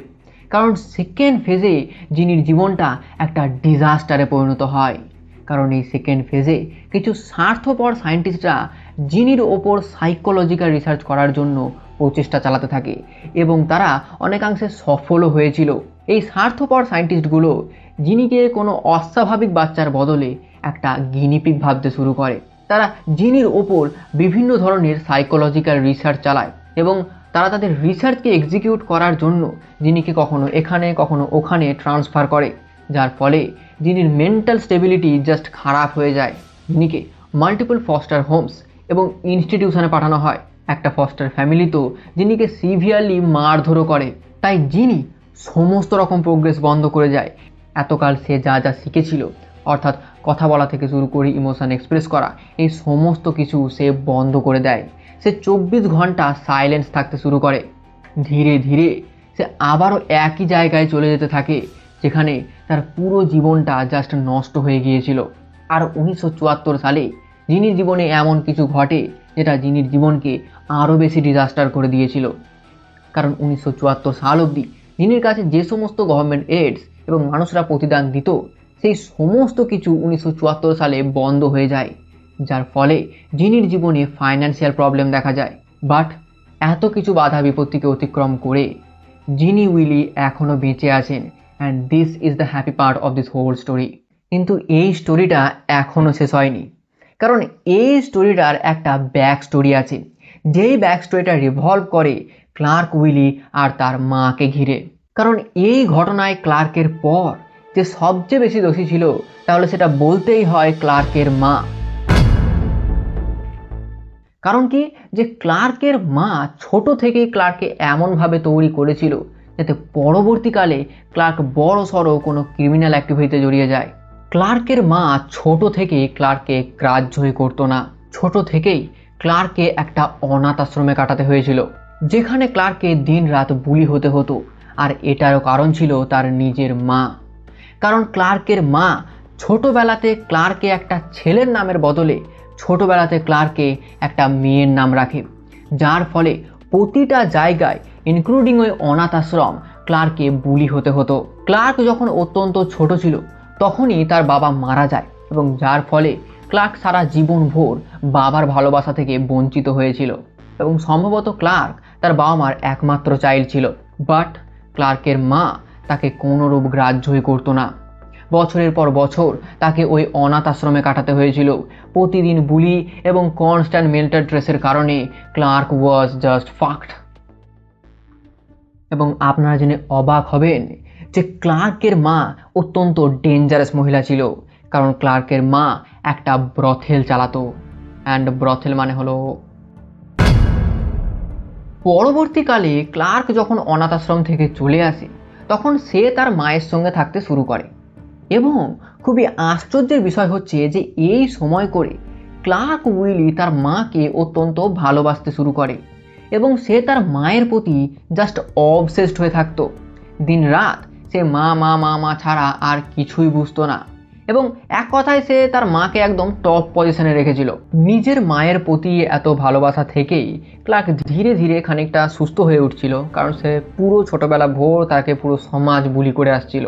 কারণ সেকেন্ড ফেজে যিনির জীবনটা একটা ডিজাস্টারে পরিণত হয়। কারণ এই সেকেন্ড ফেজে কিছু স্বার্থপর সায়েন্টিস্টরা জিনির ওপর সাইকোলজিক্যাল রিসার্চ করার জন্য প্রচেষ্টা চালাতে থাকে এবং তারা অনেকাংশে সফলও হয়েছিল। এই স্বার্থপর সায়েন্টিস্টগুলো জিনিকে কোনো অস্বাভাবিক বাচ্চার বদলে একটা গিনিপিগ ভাবতে শুরু করে। তারা জিনির ওপর বিভিন্ন ধরনের সাইকোলজিক্যাল রিসার্চ চালায় এবং তারা তাদের রিসার্চকে এক্সিকিউট করার জন্য জিনিকে কখনো এখানে কখনো ওখানে ট্রান্সফার করে, যার ফলে জিনির মেন্টাল স্টেবিলিটি জাস্ট খারাপ হয়ে যায়। জিনিকে মাল্টিপল ফস্টার হোমস এবং ইনস্টিটিউশনে পাঠানো হয়। একটা ফস্টার ফ্যামিলি তো জিনিকে সিভিয়ারলি মারধরও করে। তাই জিনি সমস্ত রকম প্রোগ্রেস বন্ধ করে যায়। এতকাল সে যা যা শিখেছিল, অর্থাৎ কথা বলা থেকে শুরু করে ইমোশন এক্সপ্রেস করা, এই সমস্ত কিছু সে বন্ধ করে দেয়। সে 24 ঘন্টা সাইলেন্স থাকতে শুরু করে। ধীরে ধীরে সে আবারও একই জায়গায় চলে যেতে থাকে যেখানে তার পুরো জীবনটা জাস্ট নষ্ট হয়ে গিয়েছিল। আর 1974 সালে জিনির জীবনে এমন কিছু ঘটে যেটা জিনির জীবনকে আরও বেশি ডিজাস্টার করে দিয়েছিল। কারণ 1974 সাল অবধি জিনির কাছে যে সমস্ত গভর্নমেন্ট এইডস এবং মানুষরা প্রতিদান দিত, সেই সমস্ত কিছু 1974 সালে বন্ধ হয়ে যায়, যার ফলে জিনির জীবনে ফাইন্যান্সিয়াল প্রবলেম দেখা যায়। বাট এত কিছু বাধা বিপত্তিকে অতিক্রম করে জিনি উইলি এখনও বেঁচে আছেন, and this is the happy part of this whole story. কিন্তু এই স্টোরিটা এখনও শেষ হয়নি, কারণ এই স্টোরিটার একটা ব্যাক স্টোরি আছে, যেই ব্যাক স্টোরিটা রিভলভ করে ক্লার্ক উইলি আর তার মাকে ঘিরে। কারণ এই ঘটনায় ক্লার্কের পর যে সবচেয়ে বেশি দোষী ছিল, তাহলে সেটা বলতেই হয় ক্লার্কের মা। কারণ কি, যে ক্লার্কের মা ছোট থেকেই ক্লার্ককে এমনভাবে তৈরি করেছিল যাতে পরবর্তীকালে ক্লার্ক বড় সড়ো কোনো ক্রিমিনাল অ্যাক্টিভিটিতে জড়িয়ে যায়। ক্লার্কের মা ছোট থেকেই ক্লার্ককে গ্রাহ্যই করতো না। ছোট থেকেই ক্লার্ককে একটা অনাথ আশ্রমে কাটাতে হয়েছিল, যেখানে ক্লার্ককে দিন রাত বুলি হতে হতো। আর এটারও কারণ ছিল তার নিজের মা। কারণ ক্লার্কের মা ছোটবেলাতে ক্লার্ককে একটা ছেলের নামের বদলে ছোটবেলাতে ক্লার্ককে একটা মেয়ের নাম রাখে, যার ফলে প্রতিটা জায়গায় ইনক্লুডিং ওই অনাথ আশ্রম ক্লার্ককে বুলি হতে হতো। ক্লার্ক যখন অত্যন্ত ছোট ছিল তখনই তার বাবা মারা যায়, এবং যার ফলে ক্লার্ক সারা জীবন ভোর বাবার ভালোবাসা থেকে বঞ্চিত হয়েছিল, এবং সম্ভবত ক্লার্ক তার বাবা মার একমাত্র চাইল্ড ছিল। বাট ক্লার্কের মা তাকে কোনোরূপ গ্রাহ্যই করতো না। বছরের পর বছর তাকে ওই অনাথ আশ্রমে কাটাতে হয়েছিল। প্রতিদিন বুলি এবং কনস্ট্যান্ট মেন্টাল স্ট্রেসের কারণে ক্লার্ক ওয়াজ জাস্ট ফাকড। এবং আপনারা জেনে অবাক হবেন যে ক্লার্কের মা অত্যন্ত ডেঞ্জারাস মহিলা ছিল, কারণ ক্লার্কের মা একটা ব্রথেল চালাতো। অ্যান্ড ব্রথেল মানে হলো, পরবর্তীকালে ক্লার্ক যখন অনাথ আশ্রম থেকে চলে আসে তখন সে তার মায়ের সঙ্গে থাকতে শুরু করে। এবং খুবই আশ্চর্যের বিষয় হচ্ছে যে এই সময় করে ক্লার্ক উইলি তার মাকে অত্যন্ত ভালোবাসতে শুরু করে এবং সে তার মায়ের প্রতি জাস্ট অবসেসড হয়ে থাকতো। দিন রাত সে মা মা মা মা ছাড়া আর কিছুই বুঝতো না এবং এক কথায় সে তার মাকে একদম টপ পজিশনে রেখেছিল। নিজের মায়ের প্রতি এত ভালোবাসা থেকেই ক্লার্ক ধীরে ধীরে খানিকটা সুস্থ হয়ে উঠছিল, কারণ সে পুরো ছোটবেলা ভোর তাকে পুরো সমাজ বুলি করে আসছিল।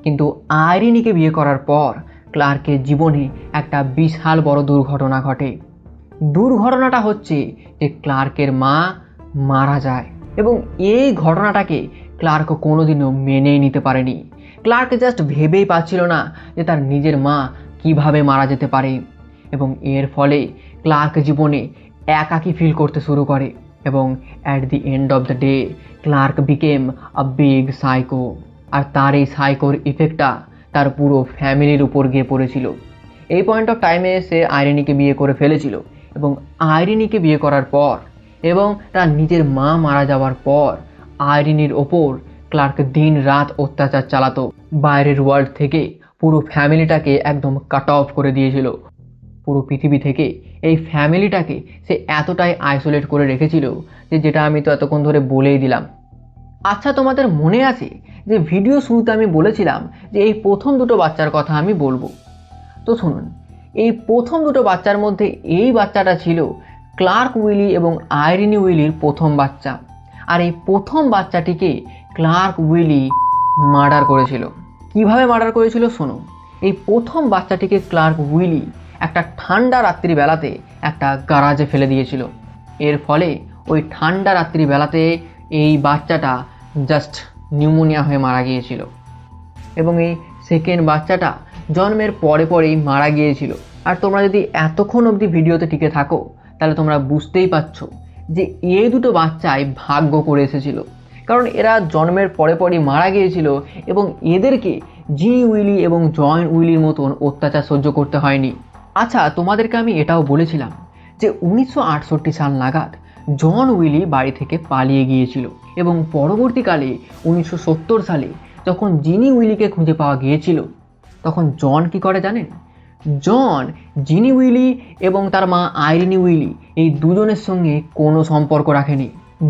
কিন্তু আইরিনিকে বিয়ে করার পর ক্লার্কের জীবনে একটা বিশাল বড় দুর্ঘটনা ঘটে। দুর্ঘটনাটা হচ্ছে যে ক্লার্কের মা মারা যায় এবং এই ঘটনাটাকে ক্লার্ক কোনোদিনও মেনেই নিতে পারেনি। ক্লার্ক জাস্ট ভেবেই পাচ্ছিল না যে তার নিজের মা কিভাবে মারা যেতে পারে এবং এর ফলে ক্লার্ক জীবনে একাকী ফিল করতে শুরু করে এবং at the end of the day Clark became a big psycho. আর তার এই সাইকোর ইফেক্টটা তার পুরো ফ্যামিলির উপর গিয়ে পড়েছিল। এই পয়েন্ট অফ টাইমে সে আইরিনিকে বিয়ে করে ফেলেছিল এবং আইরিনিকে বিয়ে করার পর এবং তার নিজের মা মারা যাওয়ার পর আইরিনির ওপর ক্লার্ক দিন রাত অত্যাচার চালাতো। বাইরের ওয়ার্ল্ড থেকে পুরো ফ্যামিলিটাকে একদম কাট অফ করে দিয়েছিল। পুরো পৃথিবী থেকে এই ফ্যামিলিটাকে সে এতটাই আইসোলেট করে রেখেছিল যে যেটা আমি তো এতক্ষণ ধরে বলেই দিলাম। আচ্ছা, তোমাদের মনে আছে যে ভিডিও শুরুতে আমি বলেছিলাম যে এই প্রথম দুটো বাচ্চার কথা আমি বলবো? তো শুনুন, এই প্রথম দুটো বাচ্চার মধ্যে এই বাচ্চাটা ছিল ক্লার্ক উইলি এবং আইরিনি উইলির প্রথম বাচ্চা। আর এই প্রথম বাচ্চাটিকে ক্লার্ক উইলি মার্ডার করেছিল। কিভাবে মার্ডার করেছিল শোনো। এই প্রথম বাচ্চাটিকে ক্লার্ক উইলি একটা ঠান্ডা রাত্রিবেলাতে একটা গারাজে ফেলে দিয়েছিল। এর ফলে ওই ঠান্ডা রাত্রিবেলাতে এই বাচ্চাটা জাস্ট নিউমোনিয়া হয়ে মারা গিয়েছিল এবং এই সেকেন্ড বাচ্চাটা জন্মের পরে পরেই মারা গিয়েছিল। আর তোমরা যদি এতক্ষণ অবধি ভিডিওতে টিকে থাকো তাহলে তোমরা বুঝতেই পারছো যে এই দুটো বাচ্চাই ভাগ্য করে এসেছিল, কারণ এরা জন্মের পরে পরেই মারা গিয়েছিল এবং এদেরকে জিনি উইলি এবং জন উইলির মতন অত্যাচার সহ্য করতে হয়নি। আচ্ছা, তোমাদেরকে আমি এটাও বলেছিলাম যে 1968 সাল নাগাদ জন উইলি বাড়ি থেকে পালিয়ে গিয়েছিল এবং পরবর্তীকালে 1970 সালে যখন জিনি উইলিকে খুঁজে পাওয়া গিয়েছিল তখন জন কি করে জানেন? জন জিনি উইলি এবং তার মা আইরিনি উইলি এই দুজনের সঙ্গে কোনো সম্পর্ক রাখেনি।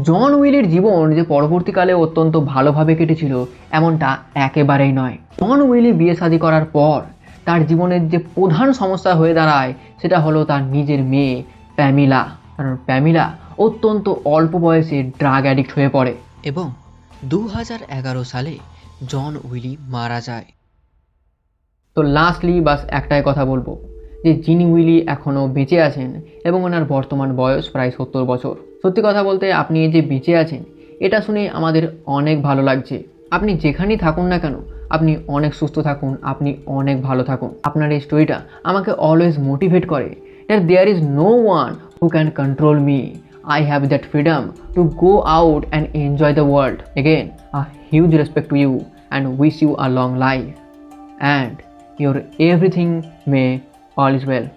জন উইলির জীবন যে পরবর্তীকালে অত্যন্ত ভালোভাবে কেটেছিল এমনটা একেবারেই নয়। জন উইলি বিয়ে শাদী করার পর তার জীবনের যে প্রধান সমস্যা হয়ে দাঁড়ায় সেটা হলো তার নিজের মেয়ে প্যামিলা। কারণ প্যামিলা অত্যন্ত অল্প বয়সে ড্রাগ অ্যাডিক্ট হয়ে পড়ে এবং 2011 সালে জন উইলি মারা যায়। তো লাস্টলি বাস একটাই কথা বলবো যে জিনি উইলি এখনও বেঁচে আছেন এবং ওনার বর্তমান বয়স প্রায় 70 বছর। সত্যি কথা বলতে আপনি যে বেঁচে আছেন এটা শুনে আমাদের অনেক ভালো লাগছে। আপনি যেখানেই থাকুন না কেন আপনি অনেক সুস্থ থাকুন, আপনি অনেক ভালো থাকুন। আপনার এই স্টোরিটা আমাকে অলওয়েজ মোটিভেট করে that there is no one who can control me. I have that freedom to go out and enjoy the world. Again, a huge respect to you and wish you a long life and your everything may all is well.